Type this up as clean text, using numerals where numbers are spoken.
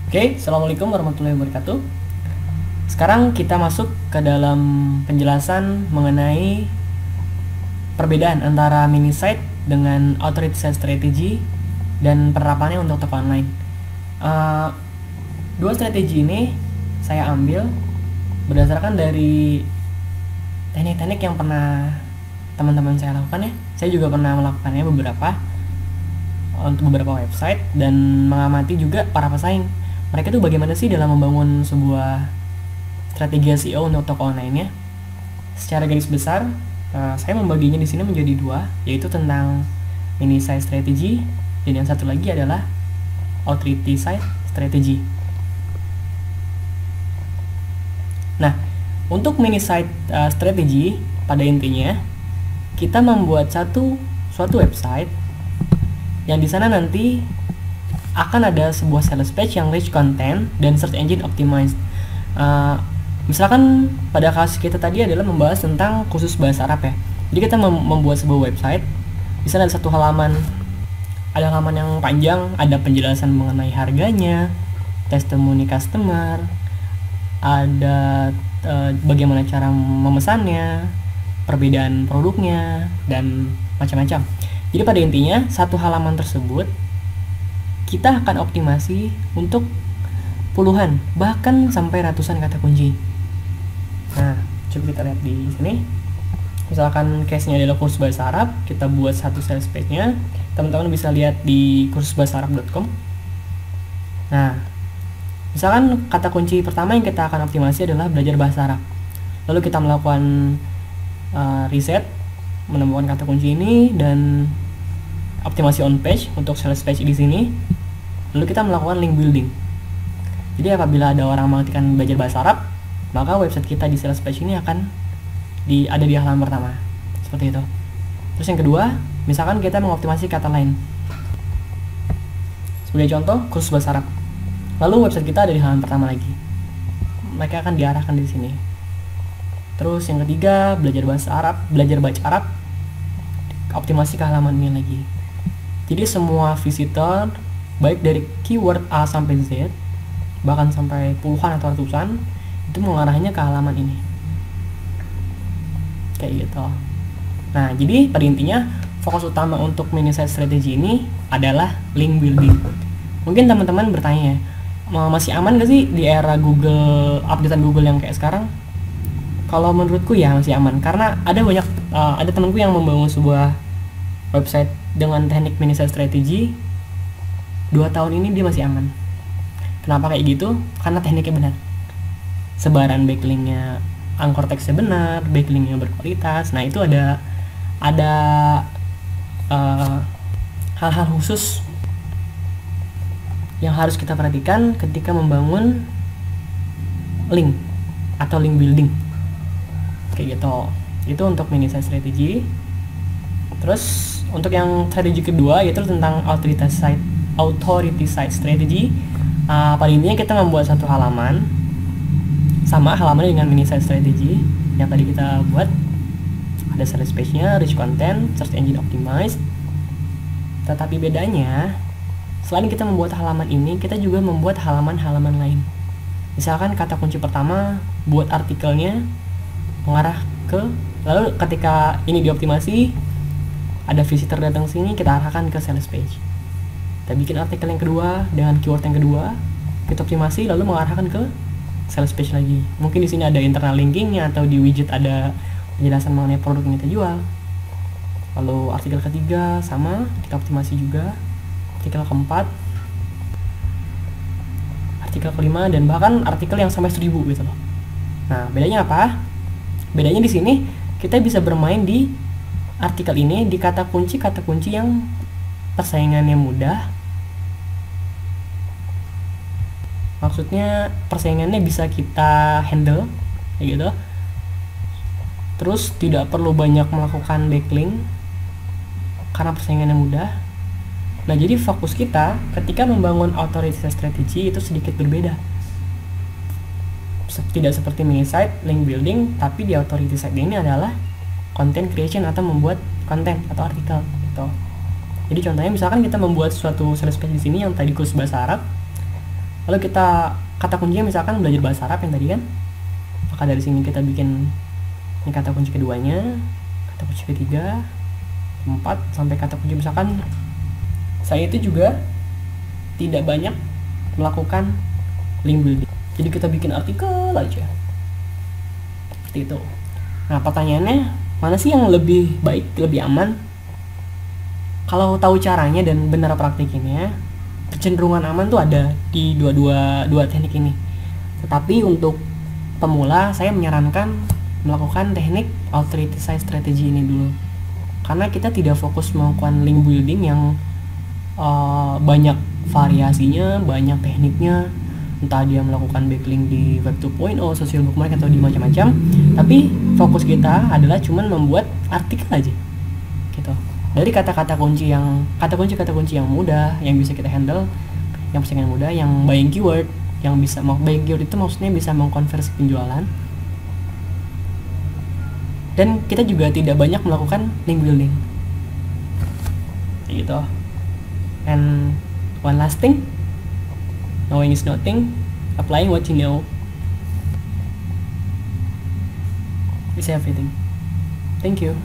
Oke, Assalamualaikum warahmatullahi wabarakatuh. Sekarang kita masuk ke dalam penjelasan mengenai perbedaan antara mini site dengan authority site strategy dan penerapannya untuk toko online. Dua strategi ini saya ambil berdasarkan dari teknik-teknik yang pernah teman-teman saya lakukan ya. Saya juga pernah melakukannya untuk beberapa website dan mengamati juga para pesaing. Mereka tuh bagaimana sih dalam membangun sebuah strategi SEO untuk toko online-nya. Secara garis besar, saya membaginya di sini menjadi dua, yaitu tentang mini site strategy dan yang satu lagi adalah authority site strategy. Nah, untuk mini site strategy pada intinya kita membuat suatu website yang di sana nanti akan ada sebuah sales page yang rich content dan search engine optimized. Misalkan pada kasus kita tadi adalah membahas tentang khusus bahasa Arab ya. Jadi kita membuat sebuah website. Di sana ada satu halaman, ada halaman yang panjang, ada penjelasan mengenai harganya, testimoni customer, ada bagaimana cara memesannya, perbedaan produknya, dan macam-macam. Jadi pada intinya satu halaman tersebut kita akan optimasi untuk puluhan bahkan sampai ratusan kata kunci. Nah, coba kita lihat di sini. Misalkan case-nya adalah kursus bahasa Arab, kita buat satu sales page-nya. Teman-teman bisa lihat di kursusbahasaarab.com. Nah, misalkan kata kunci pertama yang kita akan optimasi adalah belajar bahasa Arab. Lalu kita melakukan riset, menemukan kata kunci ini dan optimasi on page untuk sales page di sini. Lalu kita melakukan link building. Jadi apabila ada orang mengetikkan belajar bahasa Arab, maka website kita di sales page ini akan ada di halaman pertama. Seperti itu. Terus yang kedua, misalkan kita mengoptimasi kata lain. Sebagai contoh, kursus bahasa Arab. Lalu website kita ada di halaman pertama lagi. Mereka akan diarahkan di sini. Terus yang ketiga, belajar baca Arab, optimasi ke halaman ini lagi. Jadi semua visitor baik dari keyword A sampai Z, bahkan sampai puluhan atau ratusan, itu mengarahnya ke halaman ini. Kayak gitu. Nah, jadi pada intinya fokus utama untuk mini site strategy ini adalah link building. Mungkin teman-teman bertanya, masih aman gak sih di era updatean Google yang kayak sekarang? Kalau menurutku ya masih aman, karena ada temanku yang membangun sebuah website dengan teknik mini site strategy 2 tahun ini dia masih aman. Kenapa kayak gitu? Karena tekniknya benar. Sebaran backlinknya, anchor teksnya benar, backlinknya berkualitas. Nah, itu ada hal-hal khusus yang harus kita perhatikan ketika membangun link atau link building. Kayak gitu. Itu untuk mini site strategy. Terus untuk yang strategi kedua yaitu tentang authority site strategy. Pada intinya kita membuat satu halaman sama halamannya dengan mini site strategy yang tadi kita buat. Ada sales page-nya, rich content, search engine optimized. Tetapi bedanya, selain kita membuat halaman ini, kita juga membuat halaman-halaman lain. Misalkan kata kunci pertama, buat artikelnya mengarah lalu ketika ini dioptimasi, ada visitor datang sini, kita arahkan ke sales page. Kita bikin artikel yang kedua dengan keyword yang kedua, kita optimasi lalu mengarahkan ke sales page lagi. Mungkin di sini ada internal linkingnya atau di widget ada penjelasan mengenai produk yang kita jual. Lalu artikel ketiga sama, kita optimasi juga. Artikel keempat, artikel kelima, dan bahkan artikel yang sampai 1000 gitu loh. Nah, bedanya apa? Bedanya di sini kita bisa bermain di artikel ini di kata kunci yang persaingannya mudah. Maksudnya persaingannya bisa kita handle kayak gitu. Terus tidak perlu banyak melakukan backlink karena persaingannya mudah. Nah, jadi fokus kita ketika membangun authority strategy itu sedikit berbeda. Tidak seperti mini site, link building, tapi di authority site ini adalah content creation atau membuat konten atau artikel gitu. Jadi contohnya misalkan kita membuat suatu sales page di sini yang tadi khusus bahasa Arab. Lalu kita kata kuncinya misalkan belajar bahasa Arab yang tadi kan, maka dari sini kita bikin ini kata kunci keduanya, kata kunci ketiga, 4 sampai kata kunci. Misalkan saya itu juga tidak banyak melakukan link building, jadi kita bikin artikel aja seperti itu. Nah pertanyaannya, mana sih yang lebih baik, lebih aman? Kalau tahu caranya dan benar praktikinnya, kecenderungan aman tuh ada di dua teknik ini. Tetapi untuk pemula saya menyarankan melakukan teknik authority site strategy ini dulu, karena kita tidak fokus melakukan link building yang banyak variasinya, banyak tekniknya, entah dia melakukan backlink di web 2.0, social bookmark atau di macam-macam, tapi fokus kita adalah cuman membuat artikel aja gitu, dari kata kunci yang mudah, yang bisa kita handle, yang postingan mudah, yang buying keyword, yang bisa mau buying keyword itu maksudnya bisa mengkonversi penjualan. Dan kita juga tidak banyak melakukan link building gitu. And one last thing, knowing is nothing, applying what you know is everything. Thank you.